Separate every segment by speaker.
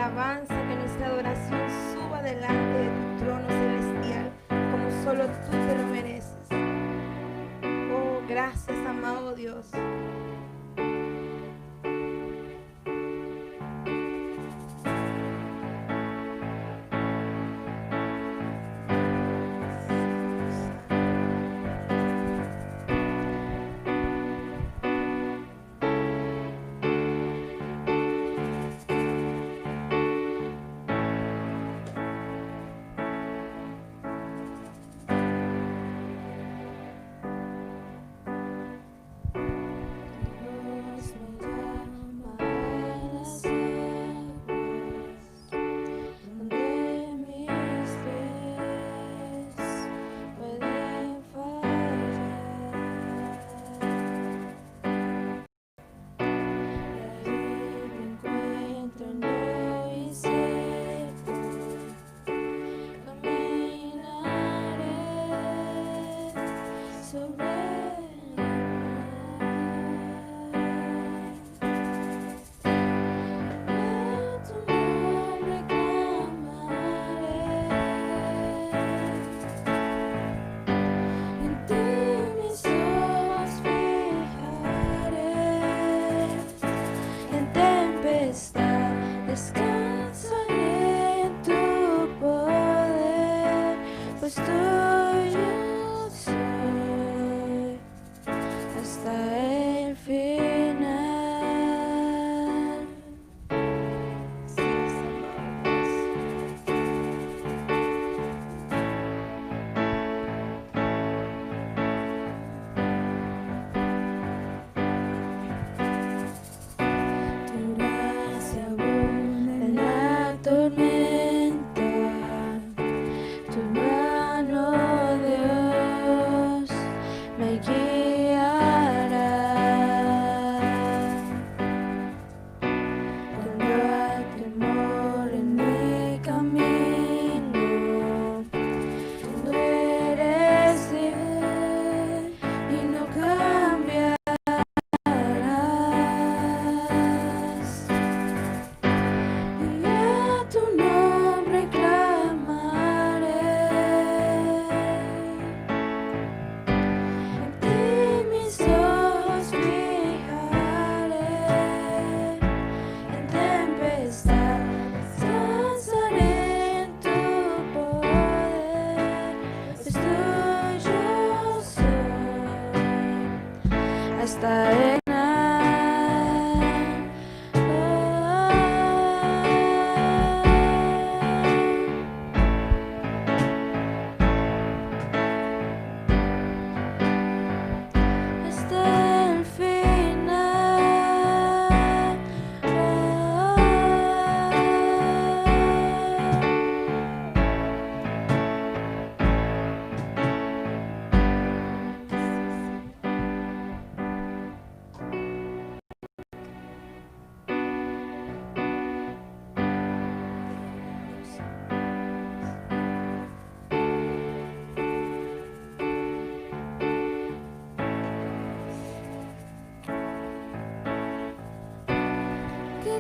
Speaker 1: alabanza, que nuestra adoración suba delante de tu trono celestial, como solo tú te lo mereces. Oh, gracias, amado Dios.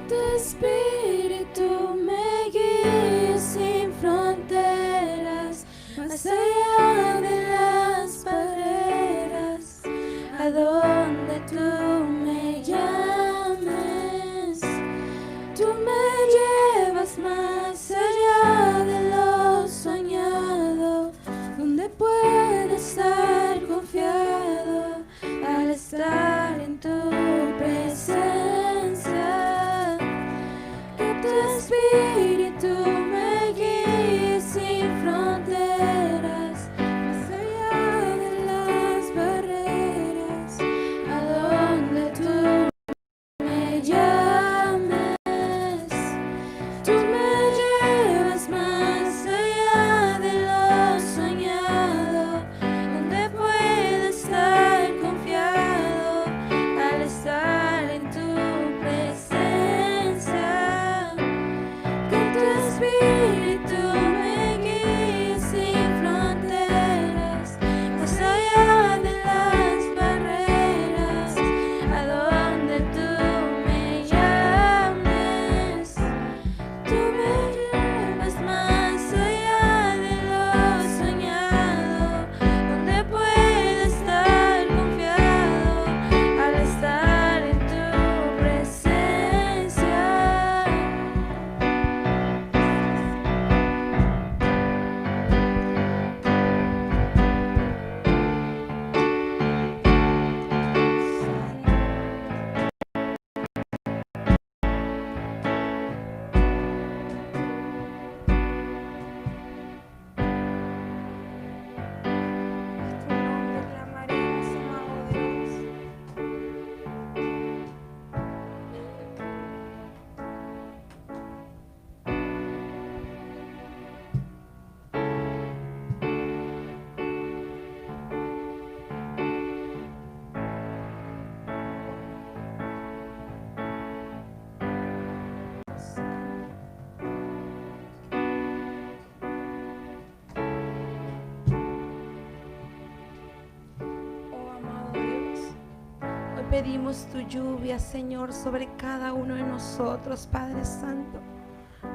Speaker 2: Tu espíritu me guíe sin fronteras, más allá de las barreras, a donde tú me llames. Tú me llevas más allá de lo soñado, donde puedo estar confiado al estar en tu presencia. Tu espíritu me guíe sin fronteras, más
Speaker 1: pedimos tu lluvia, Señor, sobre cada uno de nosotros, Padre Santo.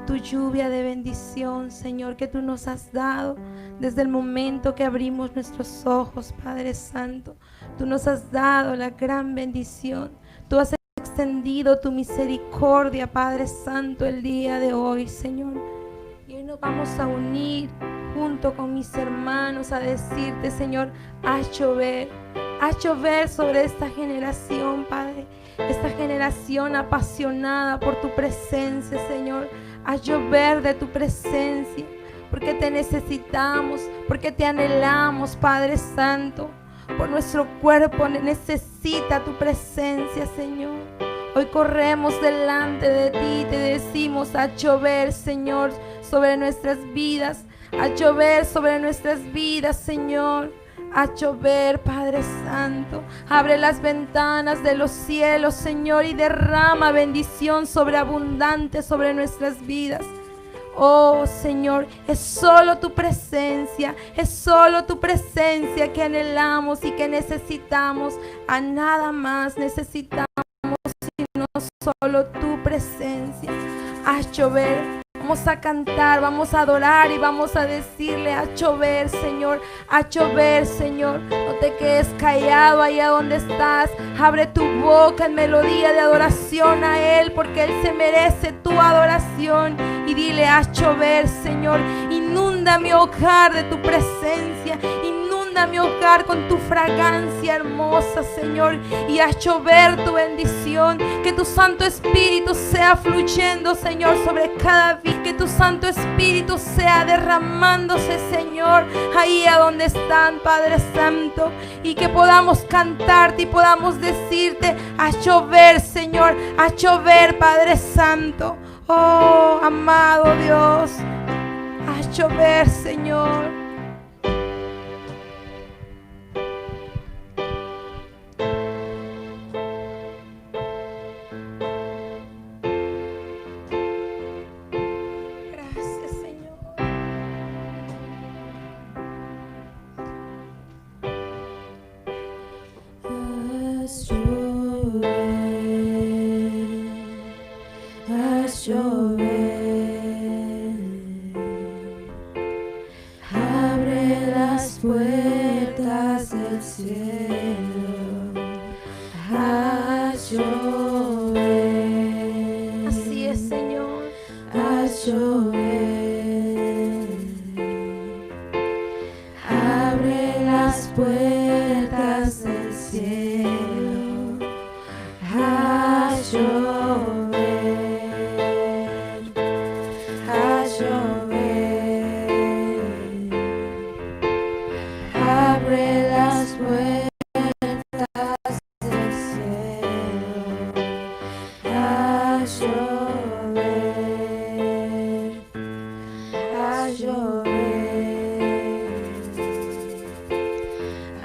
Speaker 1: Tu lluvia de bendición, Señor, que tú nos has dado desde el momento que abrimos nuestros ojos, Padre Santo. Tú nos has dado la gran bendición. Tú has extendido tu misericordia, Padre Santo, el día de hoy, Señor. Y hoy nos vamos a unir junto con mis hermanos a decirte, Señor, haz llover sobre esta generación, Padre. Esta generación apasionada por tu presencia, Señor. Haz llover de tu presencia, porque te necesitamos, porque te anhelamos, Padre Santo. Por nuestro cuerpo necesita tu presencia, Señor. Hoy corremos delante de ti y te decimos, haz llover, Señor, sobre nuestras vidas. Haz llover sobre nuestras vidas, Señor. Haz llover, Padre Santo. Abre las ventanas de los cielos, Señor, y derrama bendición sobreabundante sobre nuestras vidas. Oh, Señor, es solo tu presencia que anhelamos y que necesitamos. A nada más necesitamos sino solo tu presencia. Haz llover. Vamos a cantar, vamos a adorar y vamos a decirle, haz llover, Señor, haz llover, Señor. No te quedes callado allá donde estás. Abre tu boca en melodía de adoración a Él, porque Él se merece tu adoración. Y dile, haz llover, Señor. Inunda mi hogar de tu presencia. Inunda mi hogar con tu fragancia hermosa, Señor. Y haz llover tu bendición. Que tu Santo Espíritu sea fluyendo, Señor, sobre cada vida. Que tu Santo Espíritu sea derramándose, Señor, ahí a donde están, Padre Santo. Y que podamos cantarte y podamos decirte, haz llover, Señor, haz llover, Padre Santo. Oh, amado Dios, haz llover, Señor.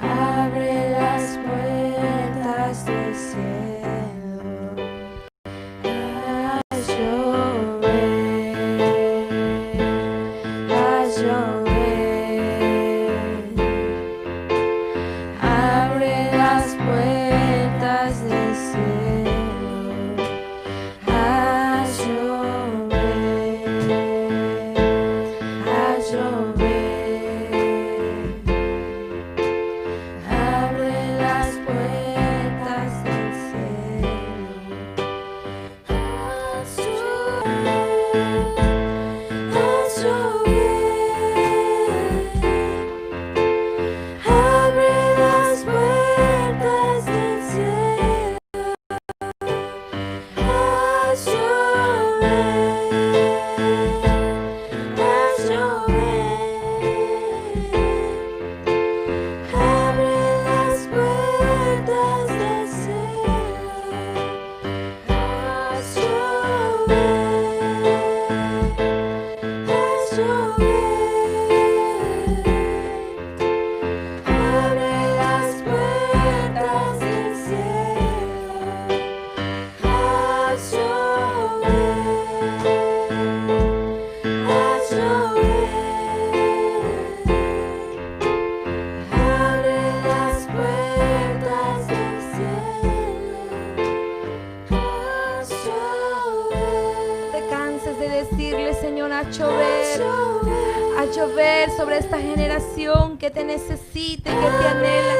Speaker 2: Abre las
Speaker 1: llover sobre esta generación que te necesita y que te anhela.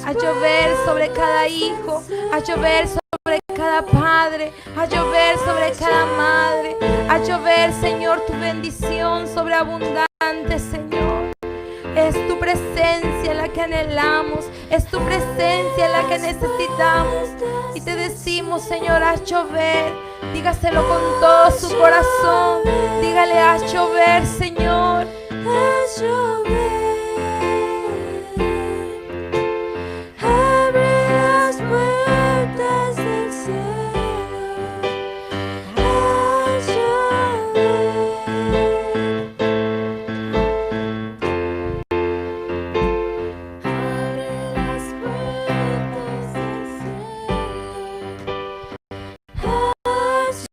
Speaker 1: A llover sobre cada hijo, a llover sobre cada padre, a llover sobre cada madre, a llover, Señor, tu bendición sobreabundante, Señor. Es tu presencia la que anhelamos, es tu presencia la que necesitamos. Y te decimos, Señor, haz llover. Dígaselo con todo su corazón. Dígale, haz llover, Señor.
Speaker 2: Haz llover. Abre las puertas del cielo. Haz llover. Abre las puertas del cielo. Haz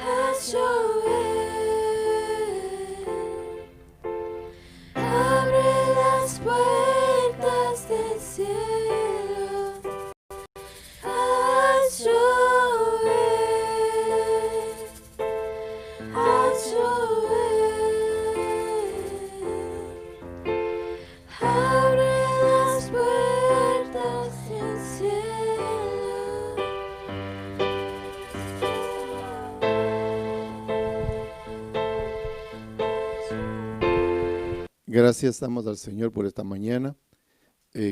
Speaker 2: Haz llover. Abre las puertas del cielo. Haz llover. Haz llover. Abre las puertas del cielo.
Speaker 3: Gracias damos al Señor por esta mañana.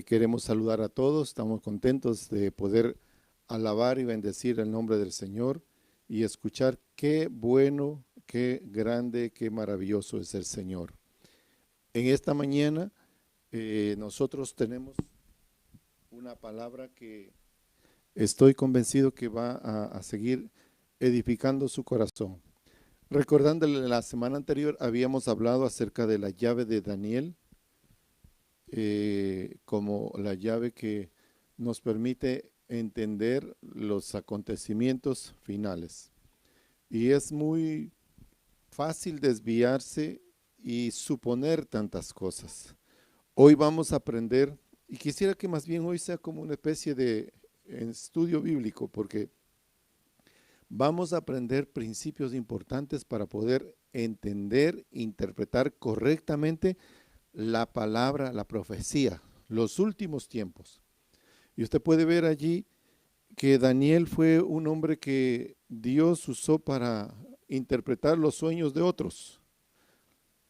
Speaker 3: Queremos saludar a todos. Estamos contentos de poder alabar y bendecir el nombre del Señor y escuchar qué bueno, qué grande, qué maravilloso es el Señor. En esta mañana nosotros tenemos una palabra que estoy convencido que va a seguir edificando su corazón. Recordándole, la semana anterior habíamos hablado acerca de la llave de Daniel, como la llave que nos permite entender los acontecimientos finales. Y es muy fácil desviarse y suponer tantas cosas. Hoy vamos a aprender, y quisiera que más bien hoy sea como una especie de estudio bíblico, porque vamos a aprender principios importantes para poder entender, interpretar correctamente la palabra, la profecía, los últimos tiempos. Y usted puede ver allí que Daniel fue un hombre que Dios usó para interpretar los sueños de otros.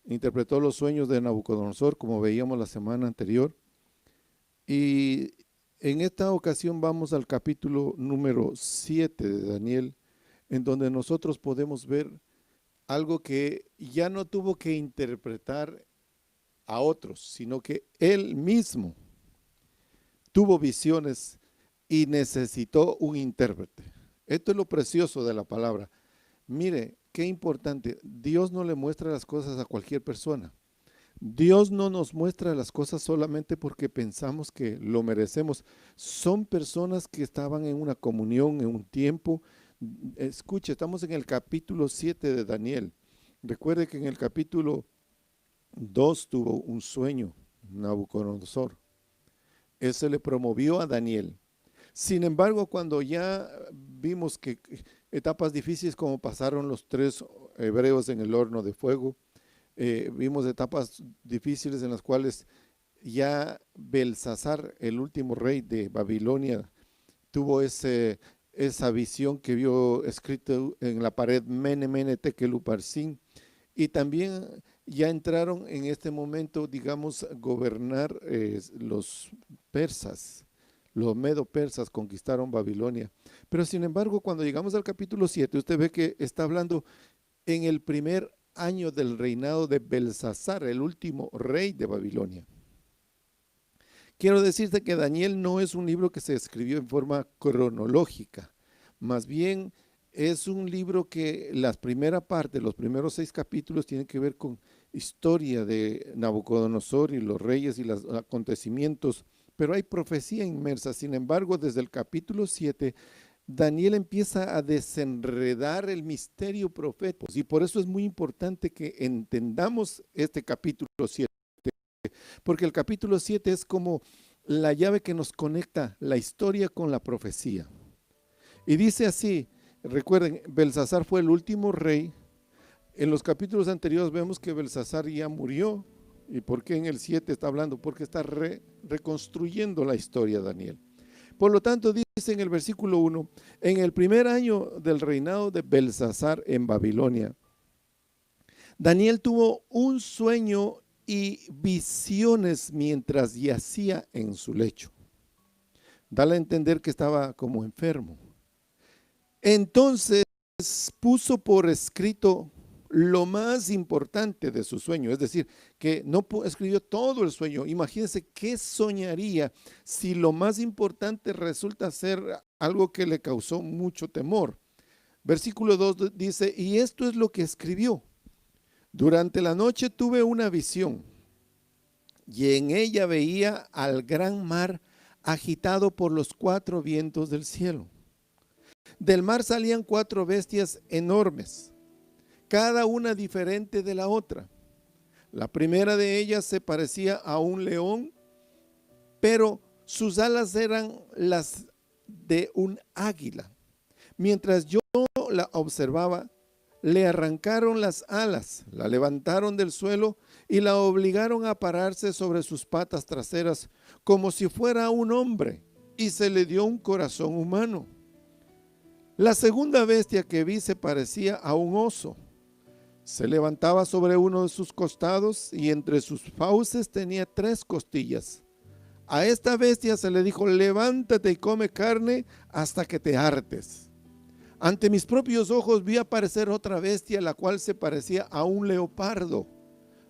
Speaker 3: Interpretó los sueños de Nabucodonosor, como veíamos la semana anterior. Y en esta ocasión vamos al capítulo número 7 de Daniel, en donde nosotros podemos ver algo que ya no tuvo que interpretar a otros, sino que él mismo tuvo visiones y necesitó un intérprete. Esto es lo precioso de la palabra. Mire, qué importante, Dios no le muestra las cosas a cualquier persona. Dios no nos muestra las cosas solamente porque pensamos que lo merecemos. Son personas que estaban en una comunión, en un tiempo. Escuche, estamos en el capítulo 7 de Daniel. Recuerde que en el capítulo 2 tuvo un sueño Nabucodonosor. Ese le promovió a Daniel. Sin embargo, cuando ya vimos que etapas difíciles como pasaron los 3 hebreos en el horno de fuego, vimos etapas difíciles en las cuales ya Belsasar, el último rey de Babilonia, tuvo esa visión que vio escrito en la pared Mene, Mene, Tekel, Uparsin, y también ya entraron en este momento, digamos, gobernar los persas. Los medo-persas conquistaron Babilonia. Pero sin embargo, cuando llegamos al capítulo 7, usted ve que está hablando en el primer año del reinado de Belsasar, el último rey de Babilonia. Quiero decirte que Daniel no es un libro que se escribió en forma cronológica, más bien es un libro que la primera parte, los primeros 6 capítulos tienen que ver con historia de Nabucodonosor y los reyes y los acontecimientos, pero hay profecía inmersa. Sin embargo, desde el capítulo 7, Daniel empieza a desenredar el misterio profético, y por eso es muy importante que entendamos este capítulo 7. Porque el capítulo 7 es como la llave que nos conecta la historia con la profecía. Y dice así, Recuerden, Belsasar fue el último rey. En los capítulos anteriores vemos que Belsasar ya murió. ¿Y por qué en el 7 está hablando? Porque está reconstruyendo la historia Daniel. Por lo tanto, dice en el versículo 1, en el primer año del reinado de Belsasar en Babilonia, Daniel tuvo un sueño y visiones mientras yacía en su lecho. Dale a entender que estaba como enfermo. Entonces puso por escrito lo más importante de su sueño, es decir, que no escribió todo el sueño. Imagínense qué soñaría si lo más importante resulta ser algo que le causó mucho temor. Versículo 2 dice, y esto es lo que escribió. Durante la noche tuve una visión y en ella veía al gran mar agitado por los 4 vientos del cielo. Del mar salían 4 bestias enormes, cada una diferente de la otra. La primera de ellas se parecía a un león, pero sus alas eran las de un águila. Mientras yo la observaba, le arrancaron las alas, la levantaron del suelo y la obligaron a pararse sobre sus patas traseras como si fuera un hombre, y se le dio un corazón humano. La segunda bestia que vi se parecía a un oso. Se levantaba sobre uno de sus costados y entre sus fauces tenía 3 costillas. A esta bestia se le dijo, levántate y come carne hasta que te hartes. Ante mis propios ojos vi aparecer otra bestia, la cual se parecía a un leopardo,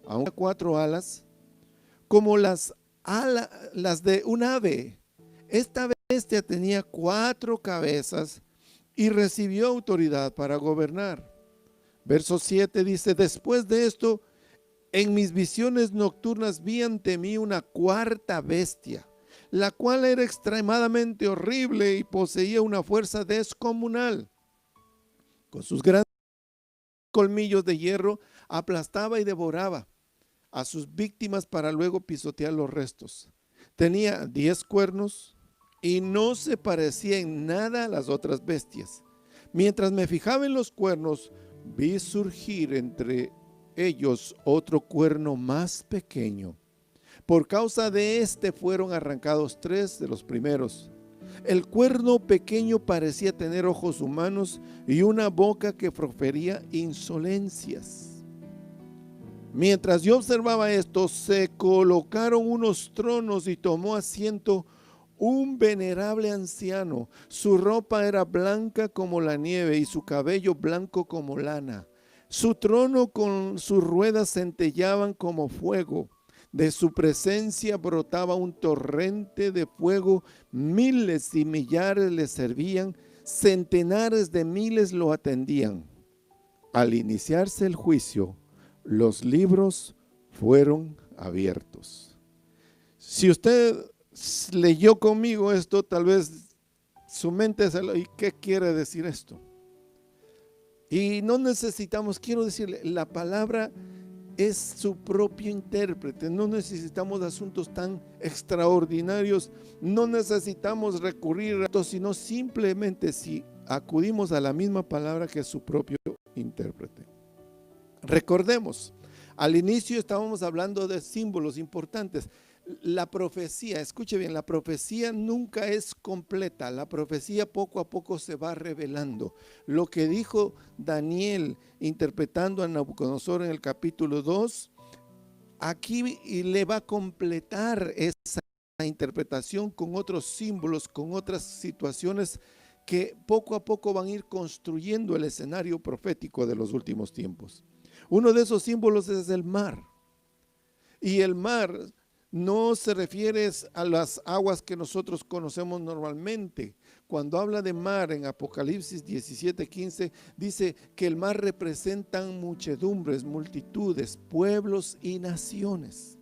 Speaker 3: aún 4 alas, como las de un ave. Esta bestia tenía 4 cabezas y recibió autoridad para gobernar. Verso 7 dice, después de esto, en mis visiones nocturnas vi ante mí una 4ª bestia, la cual era extremadamente horrible y poseía una fuerza descomunal. Con sus grandes colmillos de hierro aplastaba y devoraba a sus víctimas para luego pisotear los restos. Tenía 10 cuernos y no se parecía en nada a las otras bestias. Mientras me fijaba en los cuernos, vi surgir entre ellos otro cuerno más pequeño. Por causa de este fueron arrancados 3 de los primeros. El cuerno pequeño parecía tener ojos humanos y una boca que profería insolencias. Mientras yo observaba esto, se colocaron unos tronos y tomó asiento un venerable anciano. Su ropa era blanca como la nieve y su cabello blanco como lana. Su trono con sus ruedas centellaban como fuego. De su presencia brotaba un torrente de fuego, miles y millares le servían, centenares de miles lo atendían. Al iniciarse el juicio, los libros fueron abiertos. Si usted leyó conmigo esto, tal vez su mente se lo, ¿y qué quiere decir esto? Y no necesitamos, quiero decirle, la palabra es su propio intérprete. No necesitamos asuntos tan extraordinarios, no necesitamos recurrir a esto, sino simplemente si acudimos a la misma palabra que es su propio intérprete. Recordemos, al inicio estábamos hablando de símbolos importantes. La profecía, escuche bien, la profecía nunca es completa. La profecía poco a poco se va revelando. Lo que dijo Daniel interpretando a Nabucodonosor en el capítulo 2, aquí le va a completar esa interpretación con otros símbolos, con otras situaciones que poco a poco van a ir construyendo el escenario profético de los últimos tiempos. Uno de esos símbolos es el mar. Y el mar no se refiere a las aguas que nosotros conocemos normalmente. Cuando habla de mar en Apocalipsis 17:15, dice que el mar representan muchedumbres, multitudes, pueblos y naciones.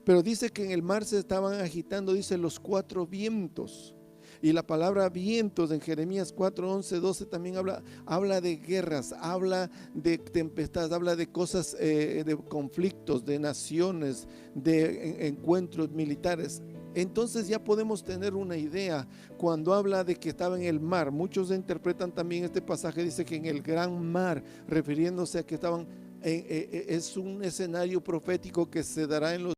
Speaker 3: Pero dice que en el mar se estaban agitando, dice, los 4 vientos. Y la palabra vientos en Jeremías 4, 11, 12 también habla de guerras, habla de tempestades, habla de cosas, de conflictos, de naciones, de encuentros militares. Entonces ya podemos tener una idea cuando habla de que estaba en el mar. Muchos interpretan también este pasaje, dice que en el gran mar, refiriéndose a que estaban, es un escenario profético que se dará en los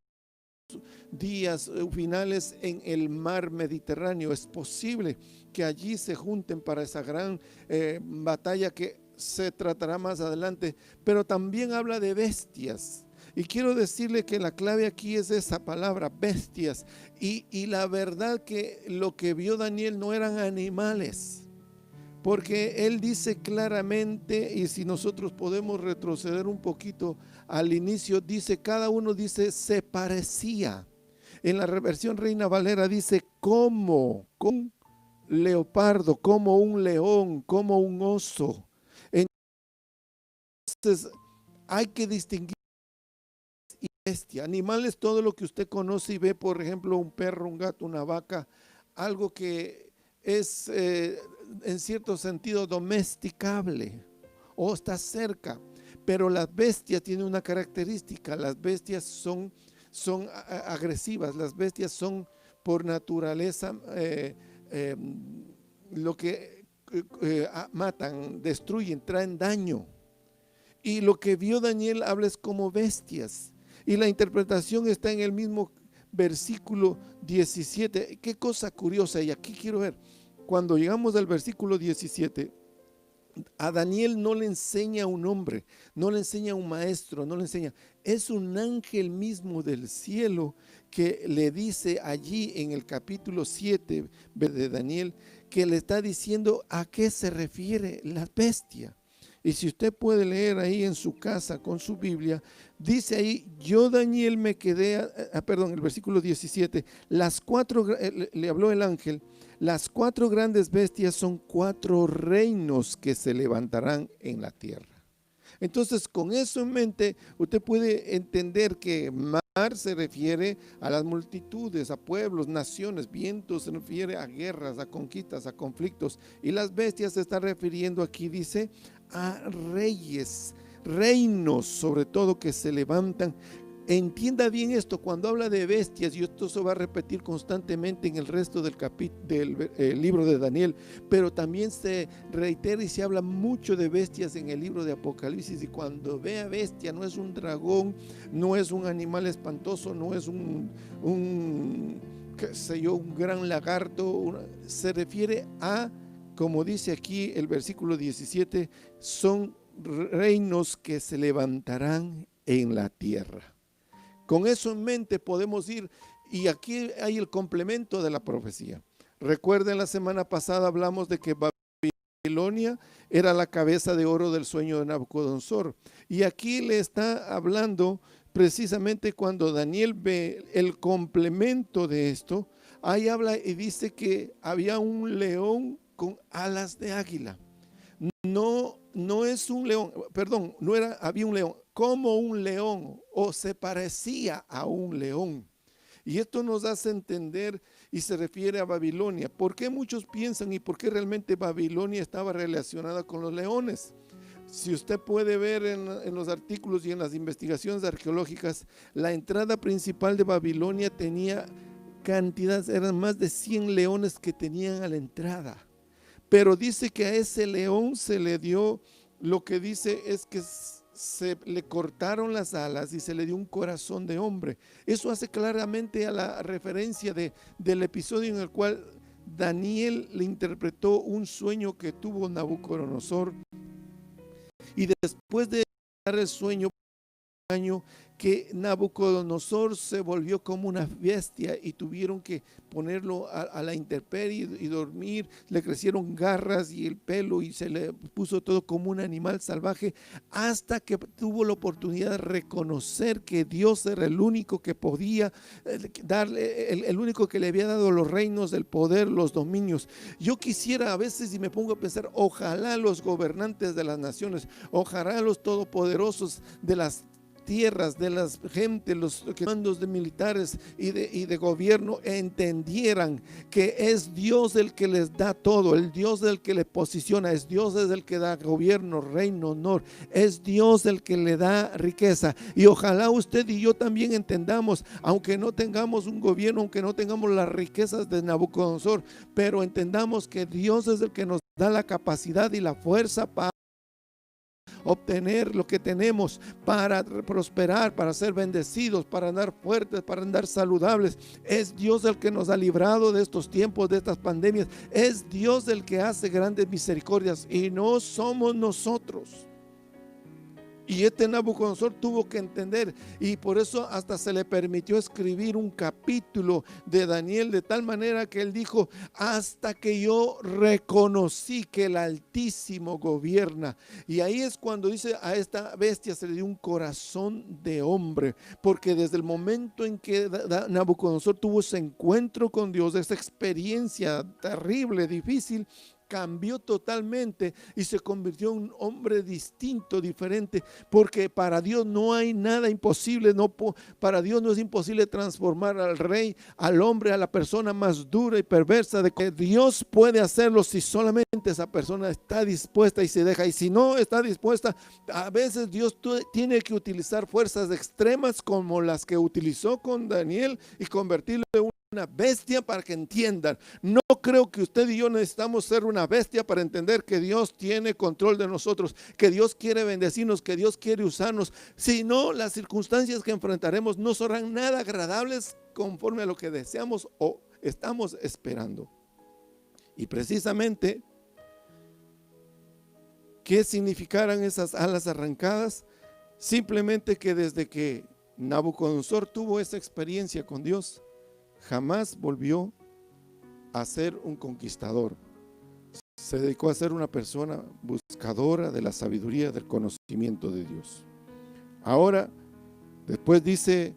Speaker 3: días finales en el mar Mediterráneo. Es posible que allí se junten para esa gran batalla que se tratará más adelante, pero también habla de bestias. Y quiero decirle que la clave aquí es esa palabra, bestias. Y la verdad que lo que vio Daniel no eran animales, porque él dice claramente, y si nosotros podemos retroceder un poquito al inicio, dice, cada uno dice, se parecía. En la versión Reina Valera dice, como un leopardo, como un león, como un oso. Entonces, hay que distinguir y bestia. Animales, todo lo que usted conoce y ve, por ejemplo, un perro, un gato, una vaca, algo que es en cierto sentido domesticable o está cerca. Pero las bestias tienen una característica, las bestias son agresivas, las bestias son por naturaleza lo que matan, destruyen, traen daño. Y lo que vio Daniel habla es como bestias. Y la interpretación está en el mismo versículo 17. Qué cosa curiosa, y aquí quiero ver, cuando llegamos al versículo 17, a Daniel no le enseña un hombre, no le enseña un maestro, no le enseña, es un ángel mismo del cielo que le dice allí en el capítulo 7 de Daniel, que le está diciendo a qué se refiere la bestia. Y si usted puede leer ahí en su casa con su Biblia, dice ahí, yo Daniel me quedé, el versículo 17, le habló el ángel, las 4 grandes bestias son 4 reinos que se levantarán en la tierra. Entonces, con eso en mente, usted puede entender que mar se refiere a las multitudes, a pueblos, naciones, vientos se refiere a guerras, a conquistas, a conflictos. Y las bestias se está refiriendo aquí, dice, a reyes, reinos, sobre todo que se levantan. Entienda bien esto, cuando habla de bestias, y esto se va a repetir constantemente en el resto del libro de Daniel, pero también se reitera y se habla mucho de bestias en el libro de Apocalipsis. Y cuando vea bestia, no es un dragón, no es un animal espantoso, no es un gran lagarto, se refiere a, como dice aquí el versículo 17, son reinos que se levantarán en la tierra. Con eso en mente podemos ir, y aquí hay el complemento de la profecía. Recuerden, la semana pasada hablamos de que Babilonia era la cabeza de oro del sueño de Nabucodonosor. Y aquí le está hablando precisamente cuando Daniel ve el complemento de esto, ahí habla y dice que había un león con alas de águila. No es un león, perdón, había un león, como un león, o se parecía a un león. Y esto nos hace entender y se refiere a Babilonia. ¿Por qué muchos piensan y por qué realmente Babilonia estaba relacionada con los leones? Si usted puede ver en los artículos y en las investigaciones arqueológicas, la entrada principal de Babilonia tenía cantidades, eran más de 100 leones que tenían a la entrada. Pero dice que a ese león se le dio, lo que dice es que se le cortaron las alas y se le dio un corazón de hombre. Eso hace claramente a la referencia del episodio en el cual Daniel le interpretó un sueño que tuvo Nabucodonosor. Y después de dar el sueño, que Nabucodonosor se volvió como una bestia y tuvieron que ponerlo a la intemperie y dormir, le crecieron garras y el pelo y se le puso todo como un animal salvaje, hasta que tuvo la oportunidad de reconocer que Dios era el único que podía darle, el único que le había dado los reinos, el poder, los dominios. Yo quisiera a veces, y me pongo a pensar, ojalá los gobernantes de las naciones, ojalá los todopoderosos de las tierras, de las gente, los mandos de militares y de gobierno entendieran que es Dios el que les da todo, el Dios el que les posiciona, es Dios el que da gobierno, reino, honor, es Dios el que le da riqueza. Y ojalá usted y yo también entendamos, aunque no tengamos un gobierno, aunque no tengamos las riquezas de Nabucodonosor, pero entendamos que Dios es el que nos da la capacidad y la fuerza para obtener lo que tenemos, para prosperar, para ser bendecidos, para andar fuertes, para andar saludables. Es Dios el que nos ha librado de estos tiempos, de estas pandemias. Es Dios el que hace grandes misericordias y no somos nosotros. Y Nabucodonosor tuvo que entender, y por eso hasta se le permitió escribir un capítulo de Daniel, de tal manera que él dijo: hasta que yo reconocí que el Altísimo gobierna. Y ahí es cuando dice: a esta bestia se le dio un corazón de hombre, porque desde el momento en que Nabucodonosor tuvo ese encuentro con Dios, esa experiencia terrible, difícil, cambió totalmente y se convirtió en un hombre distinto, diferente, porque para Dios no hay nada imposible. Para Dios no es imposible transformar al rey, al hombre, a la persona más dura y perversa. De que Dios puede hacerlo si solamente esa persona está dispuesta y se deja. Y si no está dispuesta, a veces Dios tiene que utilizar fuerzas extremas como las que utilizó con Daniel y convertirlo en una bestia para que entiendan. No creo que usted y yo necesitamos ser una bestia para entender que Dios tiene control de nosotros, que Dios quiere bendecirnos, que Dios quiere usarnos. Si no, las circunstancias que enfrentaremos no serán nada agradables conforme a lo que deseamos o estamos esperando. Y precisamente, ¿qué significarán esas alas arrancadas? Simplemente que desde que Nabucodonosor tuvo esa experiencia con Dios, jamás volvió a ser un conquistador. Se dedicó a ser una persona buscadora de la sabiduría, del conocimiento de Dios. Ahora, después dice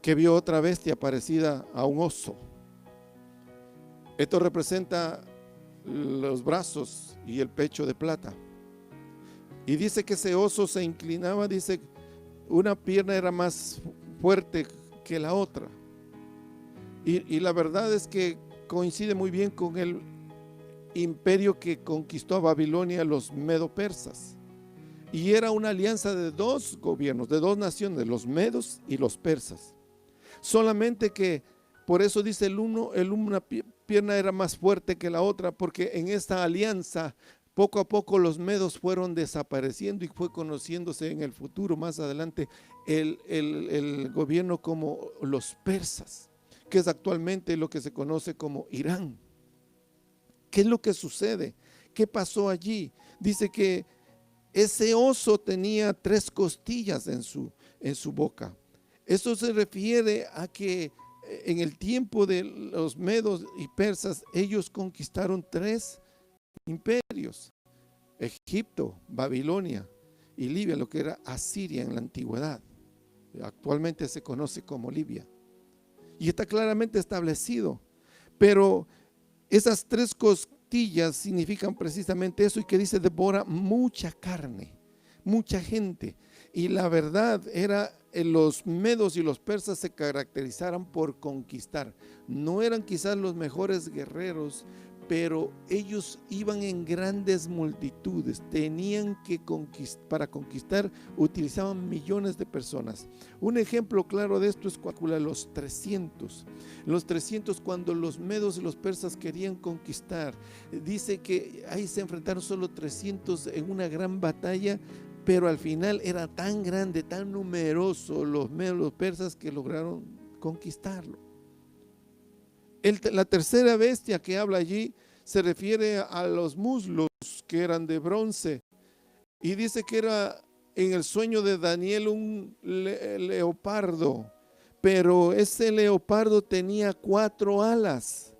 Speaker 3: que vio otra bestia parecida a un oso. Esto representa los brazos y el pecho de plata. Y dice que ese oso se inclinaba, dice, una pierna era más fuerte que la otra. Y la verdad es que coincide muy bien con el imperio que conquistó a Babilonia, los medo-persas. Y era una alianza de dos gobiernos, de dos naciones, los medos y los persas. Solamente que por eso dice una pierna era más fuerte que la otra, porque en esta alianza poco a poco los medos fueron desapareciendo y fue conociéndose en el futuro, más adelante, el gobierno como los persas, que es actualmente lo que se conoce como Irán. ¿Qué es lo que sucede? ¿Qué pasó allí? Dice que ese oso tenía 3 costillas en su boca. Eso se refiere a que en el tiempo de los medos y persas, ellos conquistaron 3 imperios: Egipto, Babilonia y Libia, lo que era Asiria en la antigüedad. Actualmente se conoce como Libia. Y está claramente establecido. Pero esas 3 costillas significan precisamente eso, y que dice: devora mucha carne, mucha gente. Y la verdad era, los medos y los persas se caracterizaran por conquistar. No eran quizás los mejores guerreros, pero ellos iban en grandes multitudes, tenían que conquistar, para conquistar utilizaban millones de personas. Un ejemplo claro de esto es los 300. Los 300, cuando los medos y los persas querían conquistar, dice que ahí se enfrentaron solo 300 en una gran batalla, pero al final era tan grande, tan numeroso los medos y los persas que lograron conquistarlo. La tercera bestia que habla allí se refiere a los muslos, que eran de bronce, y dice que era en el sueño de Daniel un leopardo, pero ese leopardo tenía 4 alas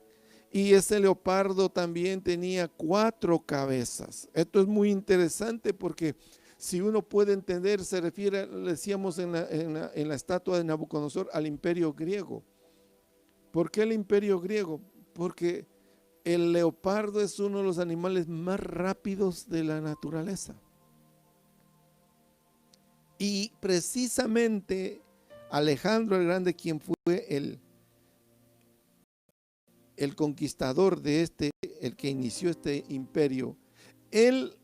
Speaker 3: y ese leopardo también tenía 4 cabezas. Esto es muy interesante porque si uno puede entender, se refiere, decíamos en la estatua de Nabucodonosor, al imperio griego. ¿Por qué el imperio griego? Porque el leopardo es uno de los animales más rápidos de la naturaleza. Y precisamente Alejandro el Grande, quien fue el conquistador de el que inició este imperio, él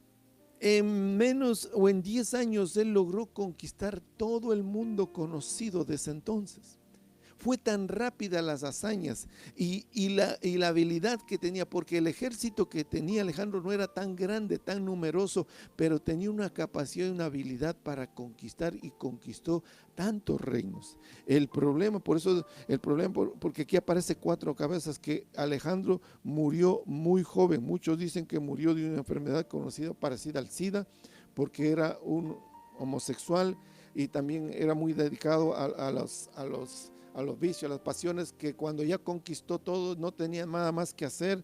Speaker 3: en menos o en 10 años, él logró conquistar todo el mundo conocido desde entonces. Fue tan rápida las hazañas y la habilidad que tenía, porque el ejército que tenía Alejandro no era tan grande, tan numeroso, pero tenía una capacidad y una habilidad para conquistar, y conquistó tantos reinos. El problema, porque aquí aparece 4 cabezas, que Alejandro murió muy joven. Muchos dicen que murió de una enfermedad conocida, parecida al SIDA, porque era un homosexual y también era muy dedicado a los vicios, a las pasiones, que cuando ya conquistó todo no tenía nada más que hacer,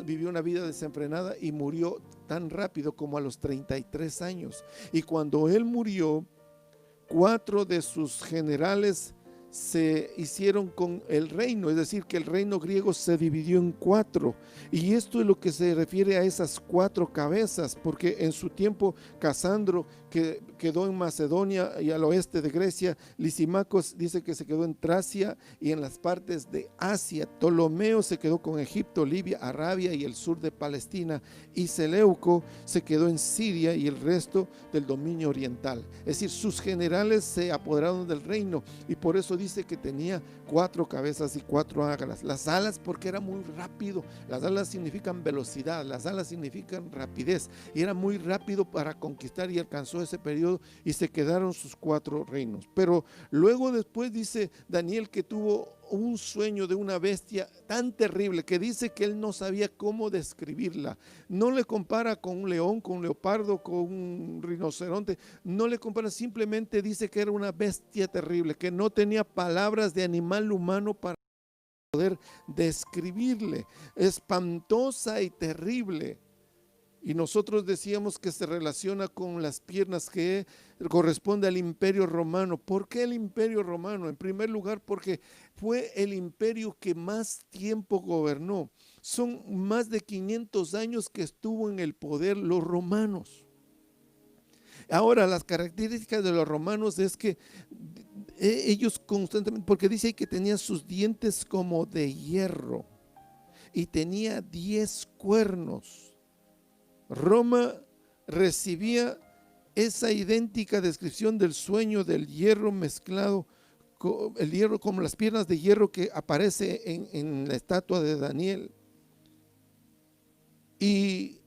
Speaker 3: vivió una vida desenfrenada y murió tan rápido como a los 33 años. Y cuando él murió, 4 de sus generales se hicieron con el reino, es decir, que el reino griego se dividió en 4, y esto es lo que se refiere a esas 4 cabezas, porque en su tiempo Casandro, que quedó en Macedonia y al oeste de Grecia, Lisímacos dice que se quedó en Tracia y en las partes de Asia, Ptolomeo se quedó con Egipto, Libia, Arabia y el sur de Palestina, y Seleuco se quedó en Siria y el resto del dominio oriental. Es decir, sus generales se apoderaron del reino, y por eso dice que tenía 4 cabezas y 4 alas. Las alas porque era muy rápido, las alas significan velocidad, las alas significan rapidez, y era muy rápido para conquistar, y alcanzó ese periodo y se quedaron sus 4 reinos. Pero luego después dice Daniel que tuvo un sueño de una bestia tan terrible que dice que él no sabía cómo describirla. No le compara con un león, con un leopardo, con un rinoceronte, no le compara, simplemente dice que era una bestia terrible, que no tenía palabras de animal humano para poder describirle, espantosa y terrible. Y nosotros decíamos que se relaciona con las piernas, que corresponde al Imperio Romano. ¿Por qué el Imperio Romano? En primer lugar, porque fue el imperio que más tiempo gobernó. Son más de 500 años que estuvo en el poder los romanos. Ahora, las características de los romanos es que ellos constantemente, porque dice que tenían sus dientes como de hierro y tenía 10 cuernos. Roma recibía esa idéntica descripción del sueño del hierro mezclado, el hierro como las piernas de hierro que aparece en la estatua de Daniel. Y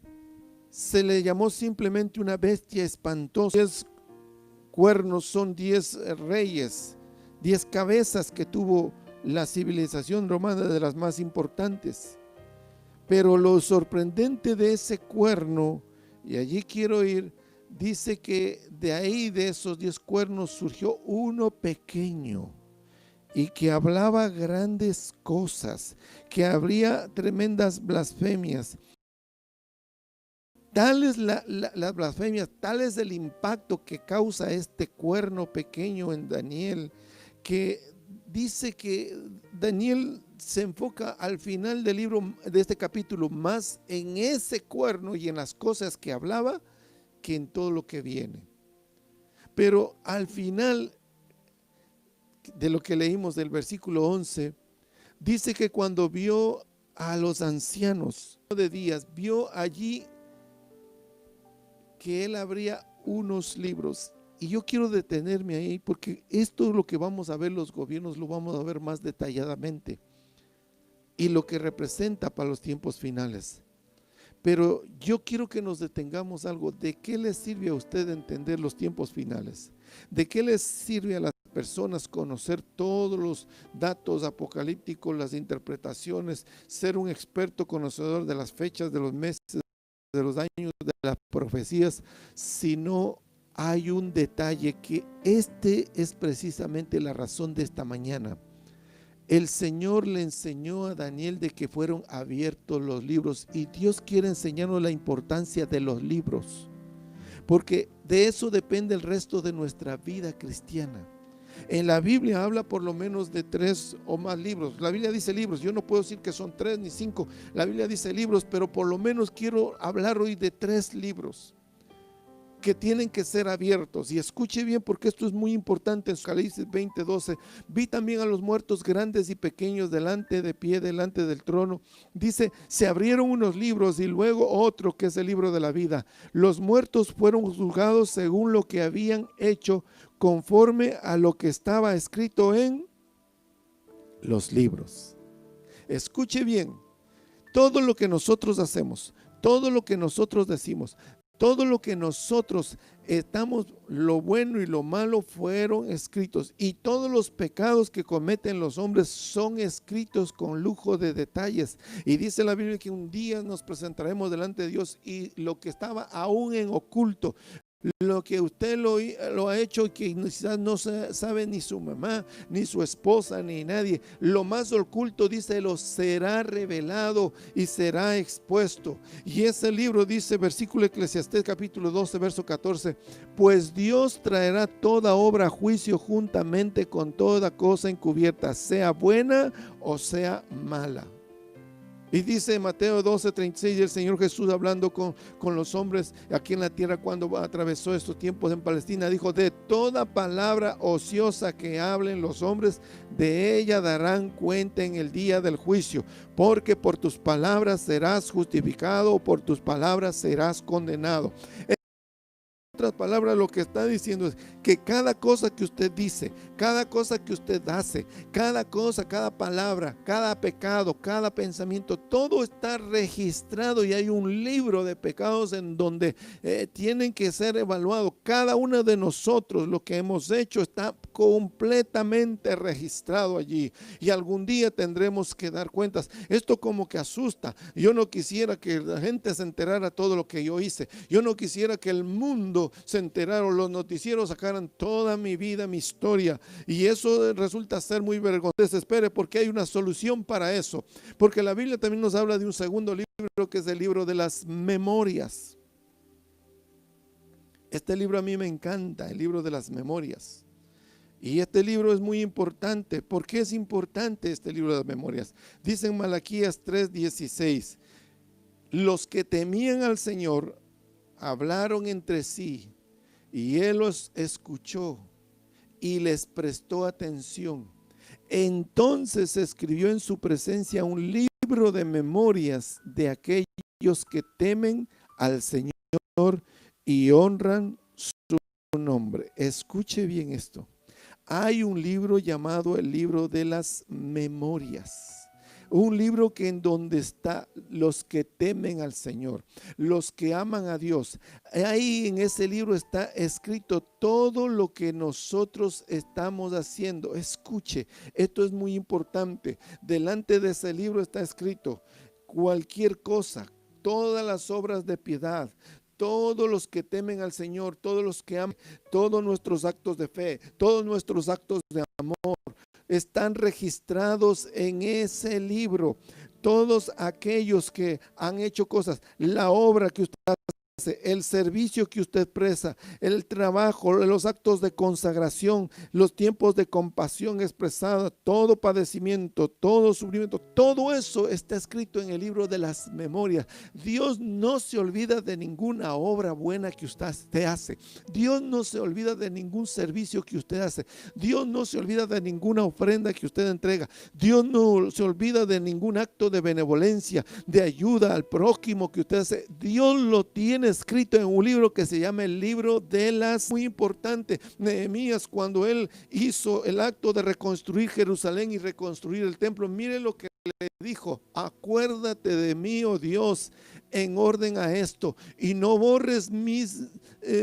Speaker 3: se le llamó simplemente una bestia espantosa. 10 cuernos son 10 reyes, 10 cabezas que tuvo la civilización romana, de las más importantes. Pero lo sorprendente de ese cuerno, y allí quiero ir, dice que de ahí, de esos 10 cuernos, surgió uno pequeño y que hablaba grandes cosas, que habría tremendas blasfemias. Tal es las blasfemias, tal es el impacto que causa este cuerno pequeño en Daniel, que dice que Daniel se enfoca al final del libro, de este capítulo, más en ese cuerno y en las cosas que hablaba que en todo lo que viene. Pero al final de lo que leímos del versículo 11, dice que cuando vio a los ancianos de días, vio allí que él abría unos libros. Y yo quiero detenerme ahí, porque esto es lo que vamos a ver los gobiernos, lo vamos a ver más detalladamente, y lo que representa para los tiempos finales. Pero yo quiero que nos detengamos algo. ¿De qué les sirve a usted entender los tiempos finales? ¿De qué les sirve a las personas conocer todos los datos apocalípticos, las interpretaciones, ser un experto conocedor de las fechas, de los meses, de los años, de las profecías, si no hay un detalle, que este es precisamente la razón de esta mañana? El Señor le enseñó a Daniel de que fueron abiertos los libros, y Dios quiere enseñarnos la importancia de los libros, porque de eso depende el resto de nuestra vida cristiana. En la Biblia habla por lo menos de 3 o más libros. La Biblia dice libros, yo no puedo decir que son 3 ni 5. La Biblia dice libros, pero por lo menos quiero hablar hoy de 3 libros. que tienen que ser abiertos. Y escuche bien, porque esto es muy importante. En Apocalipsis 20:12, vi también a los muertos grandes y pequeños delante del trono. Dice, se abrieron unos libros y luego otro, que es el libro de la vida. Los muertos fueron juzgados según lo que habían hecho, conforme a lo que estaba escrito en los libros. Escuche bien, todo lo que nosotros hacemos, todo lo que nosotros decimos, todo lo que nosotros estamos, lo bueno y lo malo fueron escritos, y todos los pecados que cometen los hombres son escritos con lujo de detalles. Y dice la Biblia que un día nos presentaremos delante de Dios, y lo que estaba aún en oculto, lo que usted lo ha hecho, que quizás no sabe ni su mamá, ni su esposa, ni nadie, lo más oculto, dice, lo será revelado y será expuesto. Y ese libro dice, versículo Eclesiastés capítulo 12 verso 14, pues Dios traerá toda obra a juicio juntamente con toda cosa encubierta, sea buena o sea mala. Y dice Mateo 12:36, el Señor Jesús hablando con los hombres aquí en la tierra cuando atravesó estos tiempos en Palestina, dijo, de toda palabra ociosa que hablen los hombres, de ella darán cuenta en el día del juicio, porque por tus palabras serás justificado, o por tus palabras serás condenado. Otras palabras, lo que está diciendo es que cada cosa que usted dice, cada cosa que usted hace, cada cosa, cada palabra, cada pecado, cada pensamiento, todo está registrado, y hay un libro de pecados en donde tienen que ser evaluados. Cada uno de nosotros, lo que hemos hecho, está completamente registrado allí, y algún día tendremos que dar cuentas. Esto como que asusta. Yo no quisiera que la gente se enterara todo lo que yo hice. Yo no quisiera que el mundo se enteraron, los noticieros sacaran toda mi vida, mi historia, y eso resulta ser muy vergonzoso. Desespere, porque hay una solución para eso, porque la Biblia también nos habla de un segundo libro, que es el libro de las memorias. Este libro a mí me encanta, el libro de las memorias, y este libro es muy importante. ¿Por qué es importante este libro de las memorias? Dice en Malaquías 3:16, los que temían al Señor hablaron entre sí, y Él los escuchó y les prestó atención. Entonces escribió en su presencia un libro de memorias de aquellos que temen al Señor y honran su nombre. Escuche bien esto. Hay un libro llamado el libro de las memorias. Un libro que en donde está los que temen al Señor, los que aman a Dios. Ahí en ese libro está escrito todo lo que nosotros estamos haciendo. Escuche, esto es muy importante. Delante de ese libro está escrito cualquier cosa, todas las obras de piedad, todos los que temen al Señor, todos los que aman, todos nuestros actos de fe, todos nuestros actos de amor, están registrados en ese libro. Todos aquellos que han hecho cosas, la obra que usted hace, el servicio que usted presta, el trabajo, los actos de consagración, los tiempos de compasión expresada, todo padecimiento, todo sufrimiento, todo eso está escrito en el libro de las memorias. Dios no se olvida de ninguna obra buena que usted hace. Dios no se olvida de ningún servicio que usted hace. Dios no se olvida de ninguna ofrenda que usted entrega. Dios no se olvida de ningún acto de benevolencia, de ayuda al prójimo que usted hace. Dios lo tiene escrito en un libro que se llama el libro de las, muy importante. Nehemías, cuando él hizo el acto de reconstruir Jerusalén y reconstruir el templo, mire lo que le dijo: acuérdate de mí, oh Dios, en orden a esto, y no borres mis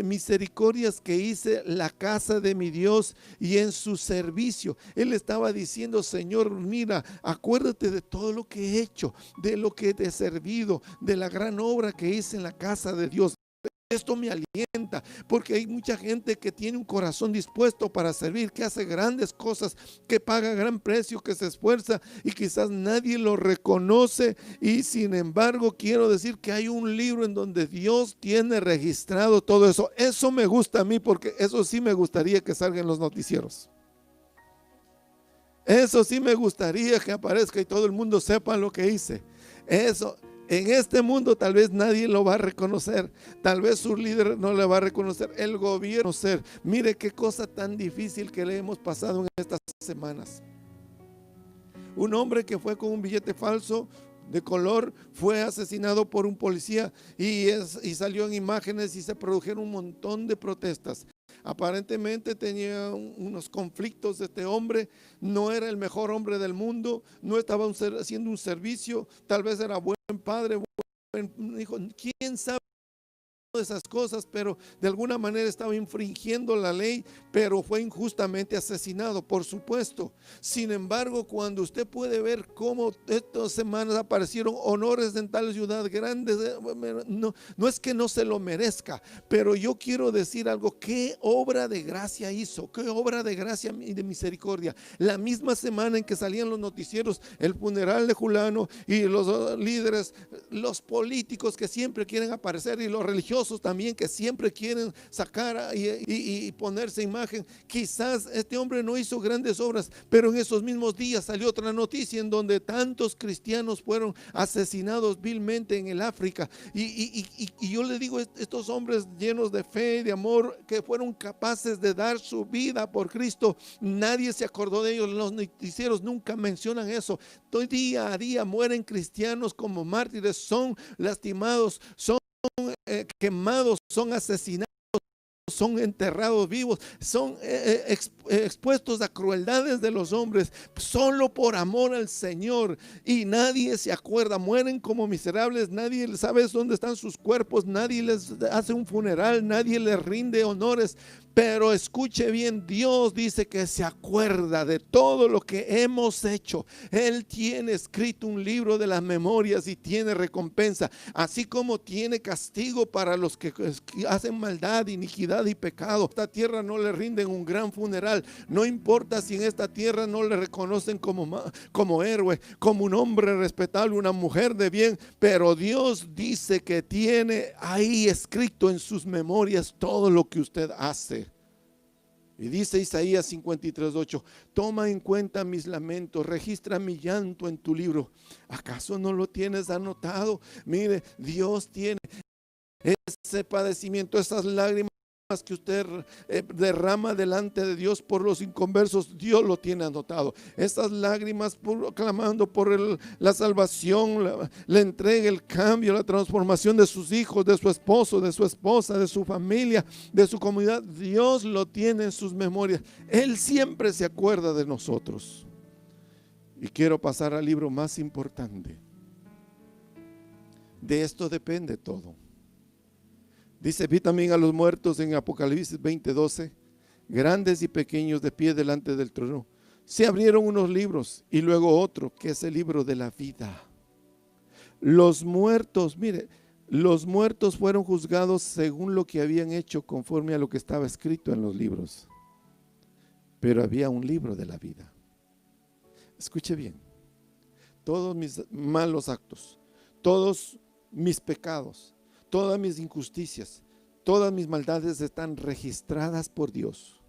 Speaker 3: misericordias que hice la casa de mi Dios y en su servicio. Él estaba diciendo: Señor, mira, acuérdate de todo lo que he hecho, de lo que te he servido, de la gran obra que hice en la casa de Dios. Esto me alienta, porque hay mucha gente que tiene un corazón dispuesto para servir, que hace grandes cosas, que paga gran precio, que se esfuerza, y quizás nadie lo reconoce. Y sin embargo, quiero decir que hay un libro en donde Dios tiene registrado todo eso. Eso me gusta a mí, porque eso sí me gustaría que salga en los noticieros. Eso sí me gustaría que aparezca y todo el mundo sepa lo que hice. Eso En este mundo tal vez nadie lo va a reconocer, tal vez su líder no le va a reconocer, el gobierno. Mire qué cosa tan difícil que le hemos pasado en estas semanas. Un hombre que fue con un billete falso de color fue asesinado por un policía y salió en imágenes y se produjeron un montón de protestas. Aparentemente tenía unos conflictos este hombre, no era el mejor hombre del mundo, no estaba haciendo un servicio, tal vez era buen padre, buen hijo, quién sabe de esas cosas, pero de alguna manera estaba infringiendo la ley, pero fue injustamente asesinado, por supuesto. Sin embargo, cuando usted puede ver cómo estas semanas aparecieron honores en tal ciudad grandes, no es que no se lo merezca, pero yo quiero decir algo: qué obra de gracia hizo, qué obra de gracia y de misericordia. La misma semana en que salían los noticieros, el funeral de Julano, y los líderes, los políticos que siempre quieren aparecer, y los religiosos también que siempre quieren sacar y ponerse imagen. Quizás este hombre no hizo grandes obras, pero en esos mismos días salió otra noticia en donde tantos cristianos fueron asesinados vilmente en el África, y yo le digo, estos hombres llenos de fe, de amor, que fueron capaces de dar su vida por Cristo, nadie se acordó de ellos. Los noticieros nunca mencionan eso. Día a día mueren cristianos como mártires, son lastimados, son quemados, son asesinados, son enterrados vivos, son expuestos a crueldades de los hombres, solo por amor al Señor, y nadie se acuerda. Mueren como miserables, nadie sabe dónde están sus cuerpos, nadie les hace un funeral, nadie les rinde honores. Pero escuche bien, Dios dice que se acuerda de todo lo que hemos hecho. Él tiene escrito un libro de las memorias y tiene recompensa, así como tiene castigo para los que hacen maldad, iniquidad y pecado. Esta tierra no le rinden un gran funeral, no importa si en esta tierra no le reconocen como héroe, como un hombre respetable, una mujer de bien, pero Dios dice que tiene ahí escrito en sus memorias todo lo que usted hace. Y dice Isaías 53:8: toma en cuenta mis lamentos, registra mi llanto en tu libro. ¿Acaso no lo tienes anotado? Mire, Dios tiene ese padecimiento, esas lágrimas que usted derrama delante de Dios por los inconversos, Dios lo tiene anotado. Esas lágrimas clamando por la salvación, la entrega, el cambio, la transformación de sus hijos, de su esposo, de su esposa, de su familia, de su comunidad, Dios lo tiene en sus memorias. Él siempre se acuerda de nosotros. Y quiero pasar al libro más importante. De esto depende todo. Dice: vi también a los muertos en Apocalipsis 20:12, grandes y pequeños, de pie delante del trono. Se abrieron unos libros y luego otro, que es el libro de la vida. Los muertos, mire, los muertos fueron juzgados según lo que habían hecho, conforme a lo que estaba escrito en los libros. Pero había un libro de la vida. Escuche bien: todos mis malos actos, todos mis pecados, todas mis injusticias, todas mis maldades están registradas por Dios.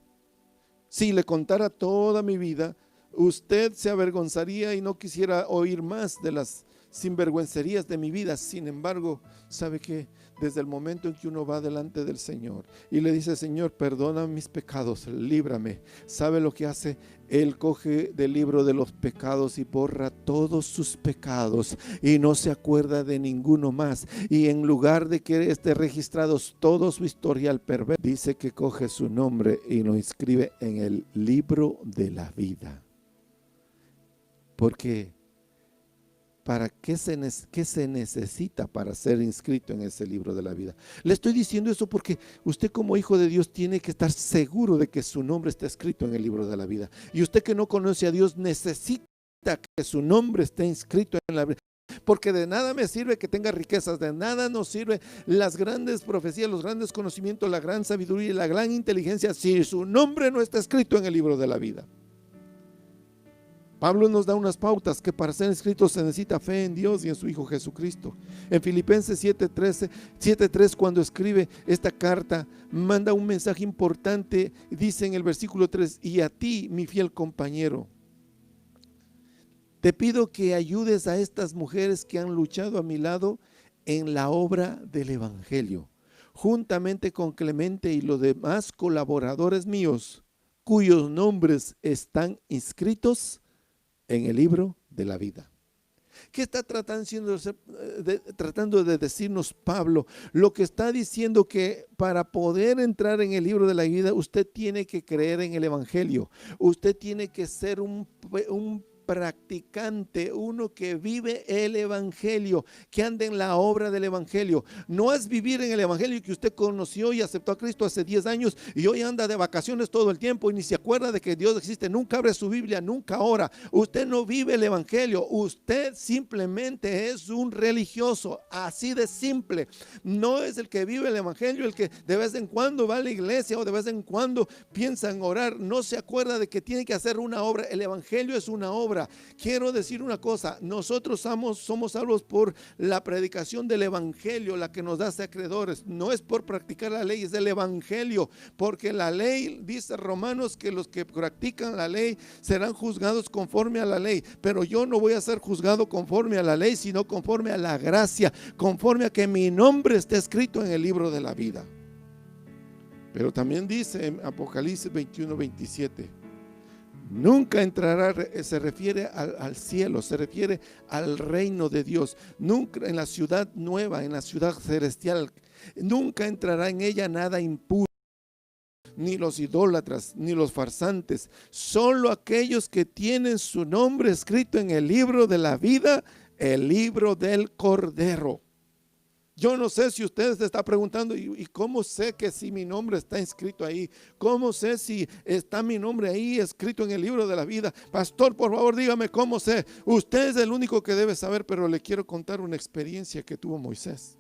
Speaker 3: Si le contara toda mi vida, usted se avergonzaría y no quisiera oír más de las sinvergüencerías de mi vida. Sin embargo, ¿sabe qué? Desde el momento en que uno va delante del Señor y le dice: Señor, perdona mis pecados, líbrame, ¿sabe lo que hace? Él coge del libro de los pecados y borra todos sus pecados y no se acuerda de ninguno más. Y en lugar de que esté registrados todo su historial perverso, dice que coge su nombre y lo inscribe en el libro de la vida. Porque ¿para qué se necesita para ser inscrito en ese libro de la vida? Le estoy diciendo eso porque usted, como hijo de Dios, tiene que estar seguro de que su nombre está escrito en el libro de la vida. Y usted que no conoce a Dios necesita que su nombre esté inscrito en la vida. Porque de nada me sirve que tenga riquezas, de nada nos sirve las grandes profecías, los grandes conocimientos, la gran sabiduría y la gran inteligencia, si su nombre no está escrito en el libro de la vida. Pablo nos da unas pautas que para ser inscritos se necesita fe en Dios y en su Hijo Jesucristo. En Filipenses 7:3, cuando escribe esta carta, manda un mensaje importante. Dice en el versículo 3: y a ti, mi fiel compañero, Te pido que ayudes a estas mujeres que han luchado a mi lado en la obra del Evangelio, juntamente con Clemente y los demás colaboradores míos, cuyos nombres están inscritos en el libro de la vida. ¿Qué está tratando de decirnos Pablo? Lo que está diciendo que para poder entrar en el libro de la vida, usted tiene que creer en el Evangelio. Usted tiene que ser un practicante, uno que vive el Evangelio, que anda en la obra del Evangelio. No es vivir en el Evangelio que usted conoció y aceptó a Cristo hace 10 años y hoy anda de vacaciones todo el tiempo y ni se acuerda de que Dios existe, nunca abre su Biblia, nunca ora. Usted no vive el Evangelio, usted simplemente es un religioso, así de simple. No es el que vive el Evangelio, el que de vez en cuando va a la iglesia o de vez en cuando piensa en orar, no se acuerda de que tiene que hacer una obra. El Evangelio es una obra. Quiero decir una cosa, nosotros somos salvos por la predicación del Evangelio, la que nos hace acreedores. No es por practicar la ley, es el Evangelio, porque la ley, dice Romanos, que los que practican la ley serán juzgados conforme a la ley, pero yo no voy a ser juzgado conforme a la ley, sino conforme a la gracia, conforme a que mi nombre esté escrito en el libro de la vida. Pero también dice en Apocalipsis 21:27, nunca entrará, se refiere al cielo, se refiere al reino de Dios, nunca en la ciudad nueva, en la ciudad celestial, nunca entrará en ella nada impuro, ni los idólatras, ni los farsantes, solo aquellos que tienen su nombre escrito en el libro de la vida, el libro del Cordero. Yo no sé si usted se está preguntando, ¿y cómo sé que si mi nombre está inscrito ahí? ¿Cómo sé si está mi nombre ahí escrito en el libro de la vida? Pastor, por favor, dígame cómo sé. Usted es el único que debe saber, pero le quiero contar una experiencia que tuvo Moisés.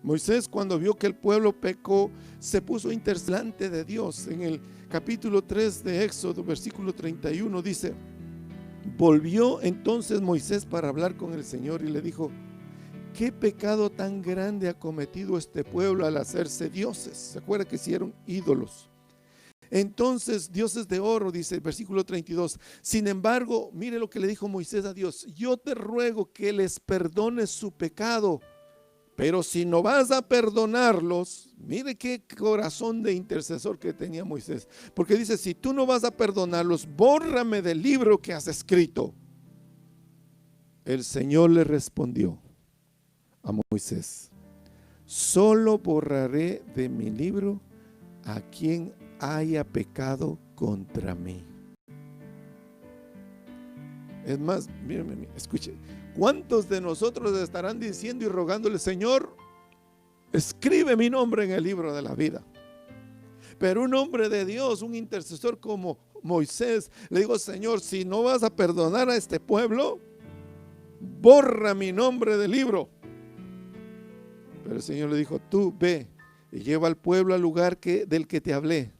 Speaker 3: Moisés, cuando vio que el pueblo pecó, se puso intercelante de Dios. En el capítulo 3 de Éxodo, versículo 31, dice: volvió entonces Moisés para hablar con el Señor y le dijo: ¿qué pecado tan grande ha cometido este pueblo al hacerse dioses? ¿Se acuerda que hicieron ídolos? Entonces, dioses de oro, dice el versículo 32. Sin embargo, mire lo que le dijo Moisés a Dios: yo te ruego que les perdones su pecado, pero si no vas a perdonarlos, mire qué corazón de intercesor que tenía Moisés, porque dice: si tú no vas a perdonarlos, bórrame del libro que has escrito. El Señor le respondió a Moisés: solo borraré de mi libro a quien haya pecado contra mí. Es más, mírenme, escuche, ¿cuántos de nosotros estarán diciendo y rogándole: Señor, escribe mi nombre en el libro de la vida? Pero un hombre de Dios, un intercesor como Moisés, le digo: Señor, si no vas a perdonar a este pueblo, borra mi nombre del libro. Pero el Señor le dijo: tú ve y lleva al pueblo al lugar del que te hablé.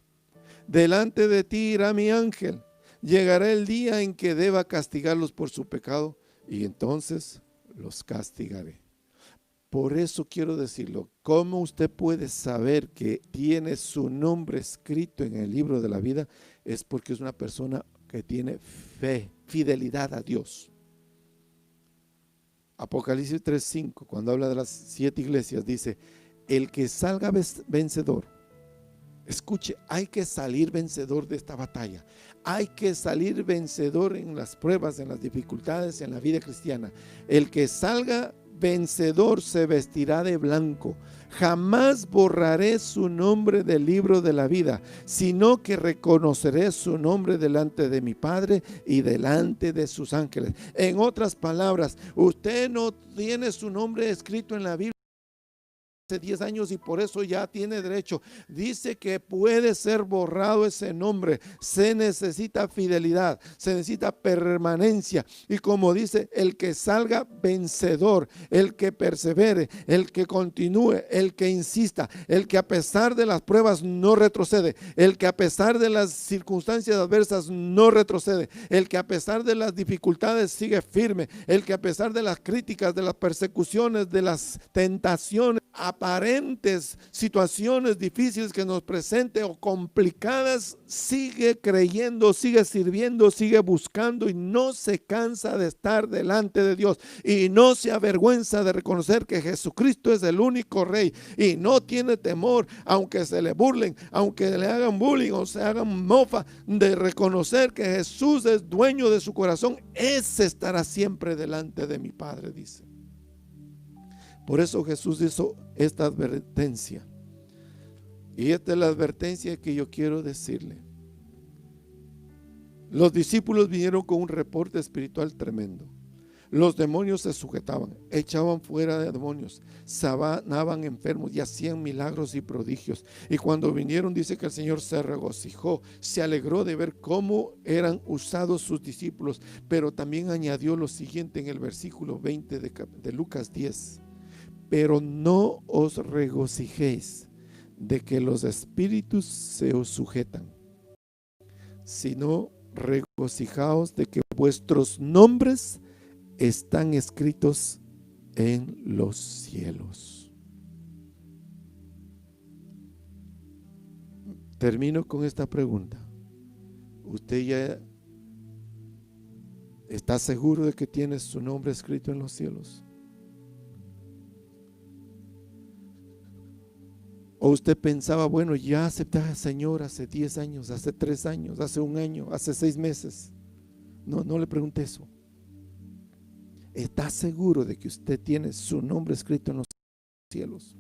Speaker 3: Delante de ti irá mi ángel. Llegará el día en que deba castigarlos por su pecado y entonces los castigaré. Por eso quiero decirlo: ¿cómo usted puede saber que tiene su nombre escrito en el libro de la vida? Es porque es una persona que tiene fe, fidelidad a Dios. Apocalipsis 3:5, cuando habla de las 7 iglesias, dice: el que salga vencedor. Escuche, hay que salir vencedor de esta batalla. Hay que salir vencedor en las pruebas, en las dificultades, en la vida cristiana. El que salga vencedor se vestirá de blanco. Jamás borraré su nombre del libro de la vida, sino que reconoceré su nombre delante de mi Padre y delante de sus ángeles. En otras palabras, usted no tiene su nombre escrito en la Biblia hace 10 años y por eso ya tiene derecho. Dice que puede ser borrado ese nombre. Se necesita fidelidad, se necesita permanencia, y como dice, el que salga vencedor, el que persevere, el que continúe, el que insista, el que a pesar de las pruebas no retrocede, el que a pesar de las circunstancias adversas no retrocede, el que a pesar de las dificultades sigue firme, el que a pesar de las críticas, de las persecuciones, de las tentaciones, a aparentes situaciones difíciles que nos presente o complicadas, sigue creyendo, sigue sirviendo, sigue buscando y no se cansa de estar delante de Dios y no se avergüenza de reconocer que Jesucristo es el único Rey y no tiene temor, aunque se le burlen, aunque le hagan bullying o se hagan mofa, de reconocer que Jesús es dueño de su corazón. Ese estará siempre delante de mi Padre, dice. Por eso Jesús hizo esta advertencia. Y esta es la advertencia que yo quiero decirle. Los discípulos vinieron con un reporte espiritual tremendo. Los demonios se sujetaban, echaban fuera de demonios, sanaban enfermos y hacían milagros y prodigios. Y cuando vinieron, dice que el Señor se regocijó, se alegró de ver cómo eran usados sus discípulos. Pero también añadió lo siguiente en el versículo 20 de Lucas 10. Pero no os regocijéis de que los espíritus se os sujetan, sino regocijaos de que vuestros nombres están escritos en los cielos. Termino con esta pregunta. ¿Usted ya está seguro de que tiene su nombre escrito en los cielos? ¿O usted pensaba, bueno, ya acepté al Señor hace 10 años, hace 3 años, hace 1 año, hace 6 meses? No le pregunte eso. ¿Está seguro de que usted tiene su nombre escrito en los cielos?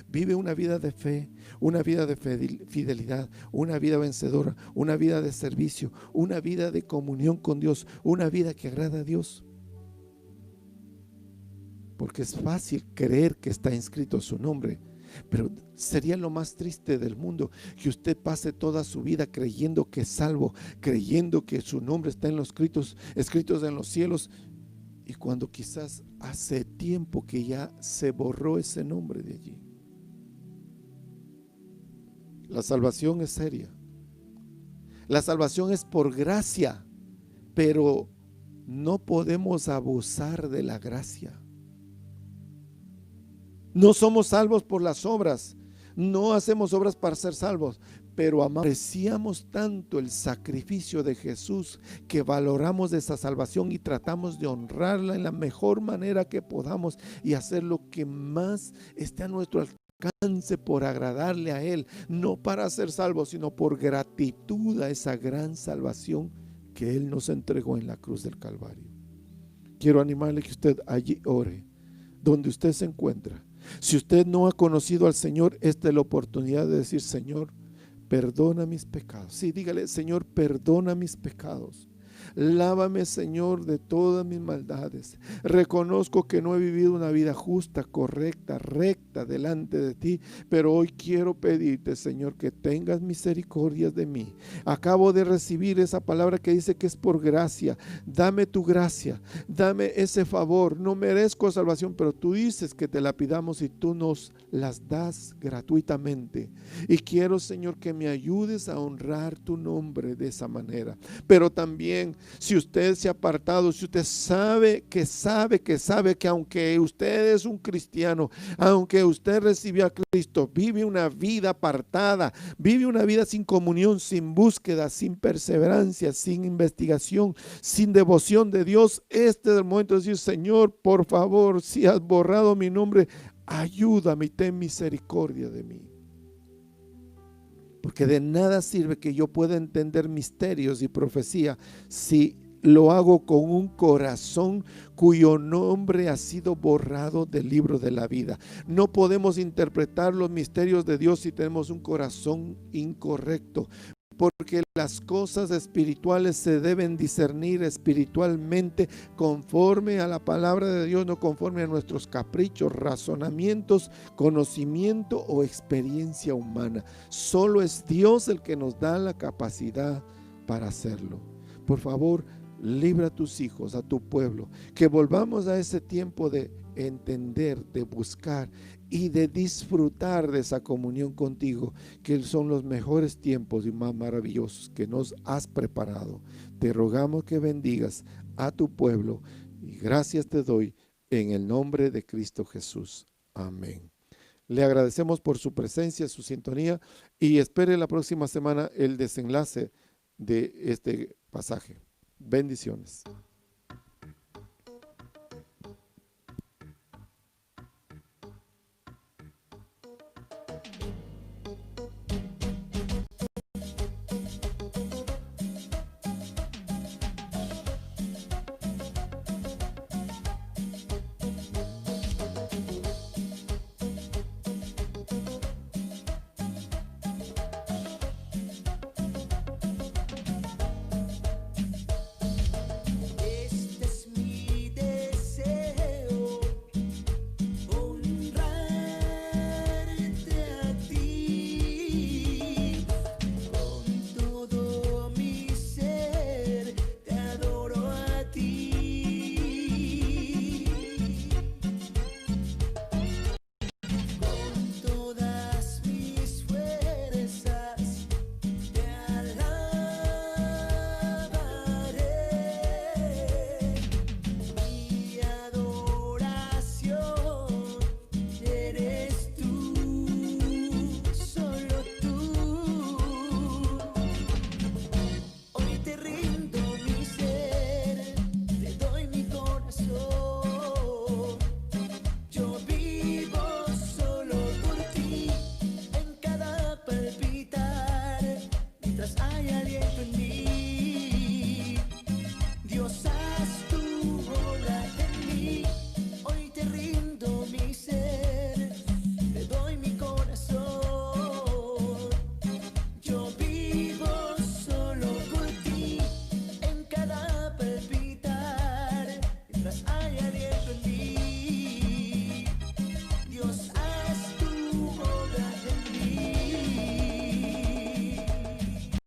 Speaker 3: Vive una vida de fe, una vida de fidelidad, una vida vencedora, una vida de servicio, una vida de comunión con Dios, una vida que agrada a Dios. Porque es fácil creer que está inscrito su nombre, pero sería lo más triste del mundo que usted pase toda su vida creyendo que es salvo, creyendo que su nombre está en los escritos en los cielos, y cuando quizás hace tiempo que ya se borró ese nombre de allí. La salvación es seria. La salvación es por gracia, pero no podemos abusar de la gracia. No somos salvos por las obras, no hacemos obras para ser salvos, pero apreciamos tanto el sacrificio de Jesús que valoramos esa salvación y tratamos de honrarla en la mejor manera que podamos y hacer lo que más esté a nuestro alcance por agradarle a Él, no para ser salvos, sino por gratitud a esa gran salvación que Él nos entregó en la cruz del Calvario. Quiero animarle que usted allí ore, donde usted se encuentra. Si usted no ha conocido al Señor, esta es la oportunidad de decir: Señor, perdona mis pecados. Sí, dígale: Señor, perdona mis pecados. Lávame, Señor, de todas mis maldades. Reconozco que no he vivido una vida justa, correcta, recta delante de ti, pero hoy quiero pedirte, Señor, que tengas misericordia de mí. Acabo de recibir esa palabra que dice que es por gracia. Dame tu gracia, dame ese favor. No merezco salvación, pero tú dices que te la pidamos y tú nos las das gratuitamente. Y quiero, Señor, que me ayudes a honrar tu nombre de esa manera. Pero también, si usted se ha apartado, si usted sabe que aunque usted es un cristiano, aunque usted recibió a Cristo, vive una vida apartada, vive una vida sin comunión, sin búsqueda, sin perseverancia, sin investigación, sin devoción de Dios, este es el momento de decir: Señor, por favor, si has borrado mi nombre, ayúdame y ten misericordia de mí. Porque de nada sirve que yo pueda entender misterios y profecía si lo hago con un corazón cuyo nombre ha sido borrado del libro de la vida. No podemos interpretar los misterios de Dios si tenemos un corazón incorrecto. Porque las cosas espirituales se deben discernir espiritualmente conforme a la palabra de Dios, no conforme a nuestros caprichos, razonamientos, conocimiento o experiencia humana. Solo es Dios el que nos da la capacidad para hacerlo. Por favor, libra a tus hijos, a tu pueblo, que volvamos a ese tiempo de entender, de buscar y de disfrutar de esa comunión contigo, que son los mejores tiempos y más maravillosos que nos has preparado. Te rogamos que bendigas a tu pueblo y gracias te doy en el nombre de Cristo Jesús. Amén. Le agradecemos por su presencia, su sintonía y espere la próxima semana el desenlace de este pasaje. Bendiciones.
Speaker 4: Este es mi deseo, honrarte a ti. Con todo mi ser te adoro a ti. Con todas mis fuerzas te alabaré. Mi adoración eres tú, solo tú. Hoy te rindo mi ser, te doy mi corazón. Yo vivo solo por ti, en cada palpitar, mientras hay aliento en mí. Dios, haz tu obra en mí, hoy te rindo mi ser.